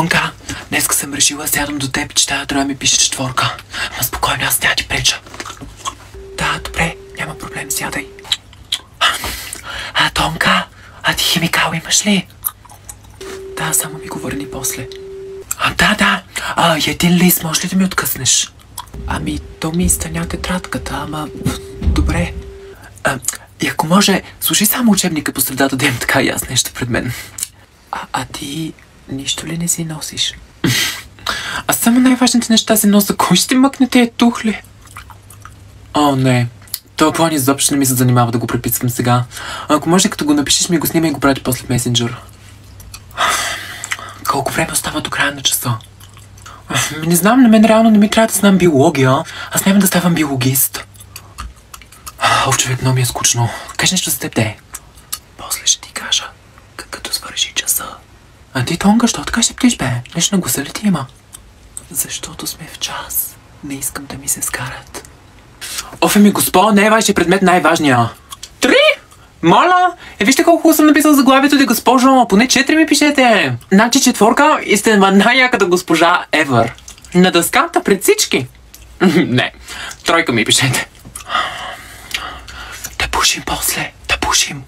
Тонка, днеска съм решила, сядам до теб, че трябва да ми пише 4. Ма спокойно, аз няма ти преча. Да, добре, няма проблем, сядай. Тонка, ти химикал имаш ли? Да, само ми го върни после. Да. Един лист, може ли да ми откъснеш? То ми изтъня тетрадката, ама... Добре. И ако може, слушай само учебника по средата, да имам така и аз нещо пред мен. Ти нищо ли не си носиш? Аз само най-важните неща си носа. Кой ще мъкне тези тухли? Не. Това план изобщо не ми се занимава да го преписвам сега. Ако може, като го напишеш, ми го снима и го прати после в месенджер. Колко време остава до края на часа? Не знам, на мен реално не ми трябва да знам биология. Аз няма да ставам биологист. Човек, много ми е скучно. Кажи нещо за теб, де. После ще ти кажа, като свърши часа. Ти, Тонка, що така ще птиш, бе? Нещо на гласа ли ти има? Защото сме в час. Не искам да ми се скарат. Госпо, не е вашия предмет най-важния. 3? Моля! Вижте колко хубаво съм написал заглавието ви, госпожо. Поне 4 ми пишете. Значи 4 и сте най-яката госпожа ever. На дъската пред всички. Не, 3 ми пишете. Да пушим после. Да пушим.